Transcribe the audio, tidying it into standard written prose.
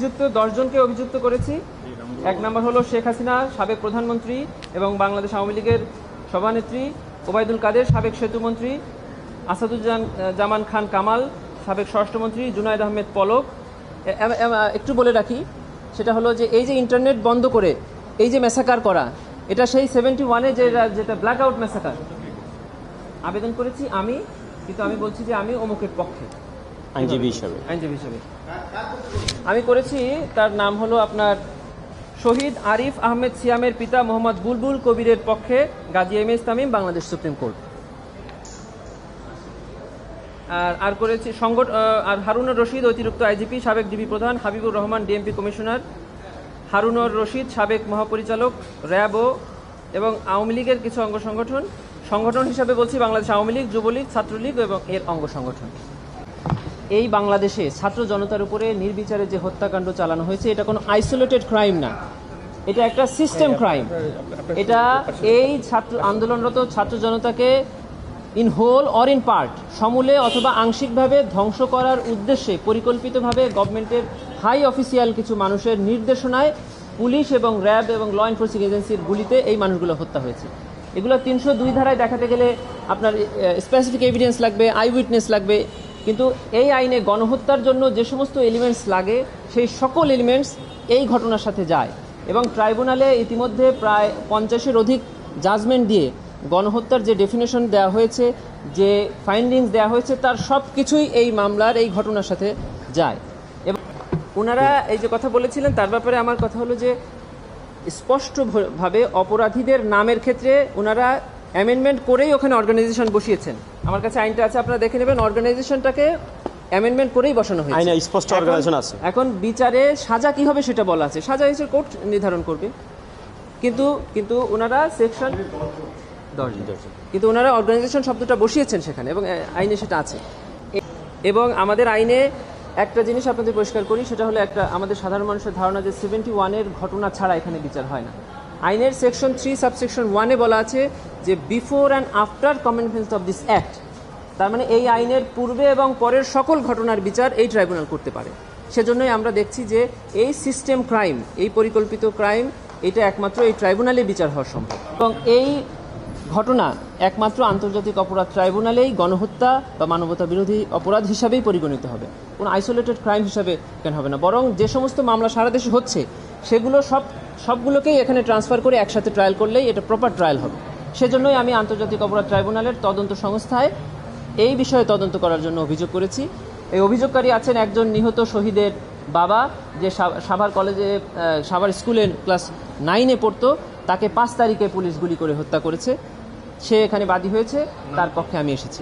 অভিযুক্ত 10 জনকে অভিযুক্ত করেছি। এক নম্বর হলো শেখ হাসিনা, সাবেক প্রধানমন্ত্রী এবং বাংলাদেশ আওয়ামী লীগের সভানেত্রী; ওবায়দুল কাদের, সাবেক সেতুমন্ত্রী; আসাদুজ্জামান খান কামাল, সাবেক স্বরাষ্ট্রমন্ত্রী; জুনায়েদ আহমেদ পলক। একটু বলে রাখি, সেটা হলো যে এই যে ইন্টারনেট বন্ধ করে এই যে ম্যাসাকার করা, এটা সেই 71-এ যেটা ব্ল্যাক আউট ম্যাসাকার আবেদন করেছি আমি, কিন্তু আমি বলছি যে আমি অমুকের পক্ষে আইনজীবী হিসাবে আমি করেছি। তার নাম হলো আপনার শহীদ আরিফ আহমেদ সিয়ামের পিতা মোহাম্মদ বুলবুল কবিরের পক্ষে Gazi M S Tamim, Bangladesh supreme court. আর করেছি আর হারুনুর রশিদ, অতিরিক্ত আইজিপি, সাবেক ডিবি প্রধান; হাবিবুর রহমান, ডিএমপি কমিশনার; হারুনুর রশিদ, সাবেক মহাপরিচালক র্যাবও, এবং আওয়ামী লীগের কিছু অঙ্গ সংগঠন হিসাবে বলছি বাংলাদেশ আওয়ামী লীগ, যুবলীগ, ছাত্রলীগ এবং এর অঙ্গ সংগঠন। এই বাংলাদেশে ছাত্র জনতার উপরে নির্বিচারে যে হত্যাকাণ্ড চালানো হয়েছে, এটা কোনো আইসোলেটেড ক্রাইম না, এটা একটা সিস্টেম ক্রাইম। এটা এই আন্দোলনরত ছাত্র জনতাকে in whole or in part, সমূলে অথবা আংশিকভাবে ধ্বংস করার উদ্দেশ্যে পরিকল্পিতভাবে গভর্নমেন্টের হাই অফিসিয়াল কিছু মানুষের নির্দেশনায় পুলিশ এবং র্যাব এবং ল এনফোর্সিং এজেন্সির গুলিতে এই মানুষগুলো হত্যা হয়েছে। এগুলো 302 ধারায় দেখাতে গেলে আপনার স্পেসিফিক এভিডেন্স লাগবে, আই উইটনেস লাগবে, কিন্তু এই আইনে গণহত্যার জন্য যে সমস্ত এলিমেন্টস লাগে সেই সকল এলিমেন্টস এই ঘটনার সাথে যায়। এবং ট্রাইব্যুনালে ইতিমধ্যে প্রায় 50-এর অধিক জাজমেন্ট দিয়ে গণহত্যার যে ডেফিনেশন দেওয়া হয়েছে, যে ফাইন্ডিংস দেওয়া হয়েছে, তার সব কিছুই এই মামলার এই ঘটনার সাথে যায়। এবং ওনারা এই যে কথা বলেছিলেন তার ব্যাপারে আমার কথা হলো যে স্পষ্টভাবে অপরাধীদের নামের ক্ষেত্রে ওনারা অ্যামেন্ডমেন্ট করেই ওখানে অর্গানাইজেশন বসিয়েছেন। আমার কাছে আইনটা আছে, আপনারা দেখে নেবেন। অর্গানাইজেশনটাকে অ্যামেন্ডমেন্ট করেই বসানো হয়েছে, আইনে স্পষ্ট অর্গানাইজেশন আছে। এখন বিচারে সাজা কি হবে সেটা বলা আছে, সাজা হিসেবে কোর্ট নির্ধারণ করবে। কিন্তু ওনারা সেকশন 10 কিন্তু ওনারা অর্গানাইজেশন শব্দটা বসিয়েছেন সেখানে, এবং আইনে সেটা আছে। এবং আমাদের আইনে একটা জিনিস আপনাদের পরিষ্কার করি, সেটা হলো একটা আমাদের সাধারণ মানুষের ধারণা যে 71-এর ঘটনা ছাড়া এখানে বিচার হয় না। আইনের সেকশন 3 সাবসেকশন 1-এ বলা আছে যে before and after commencement of this act, তার মানে এই আইনের পূর্বে এবং পরের সকল ঘটনার বিচার এই ট্রাইব্যুনাল করতে পারে। সেজন্যই আমরা দেখছি যে এই সিস্টেম ক্রাইম, এই পরিকল্পিত ক্রাইম, এটা একমাত্র এই ট্রাইব্যুনালে বিচার হওয়া সম্ভব। এবং এই ঘটনা একমাত্র আন্তর্জাতিক অপরাধ ট্রাইব্যুনালেই গণহত্যা বা মানবতা বিরোধী অপরাধ হিসাবেই পরিগণিত হবে, কোনো আইসোলেটেড ক্রাইম হিসাবে কেন হবে না। বরং যে সমস্ত মামলা সারা দেশে হচ্ছে সেগুলো সবগুলোকেই এখানে ট্রান্সফার করে একসাথে ট্রায়াল করলেই এটা প্রপার ট্রায়াল হবে। সেজন্যই আমি আন্তর্জাতিক অপরাধ ট্রাইব্যুনালের তদন্ত সংস্থায় এই বিষয়ে তদন্ত করার জন্য অভিযোগ করেছি। এই অভিযোগকারী আছেন একজন নিহত শহীদের বাবা, যে সাভার স্কুলে ক্লাস 9-এ পড়তো, তাকে 5 তারিখে পুলিশ গুলি করে হত্যা করেছে। সে এখানে বাদী হয়েছে, তার পক্ষে আমি এসেছি।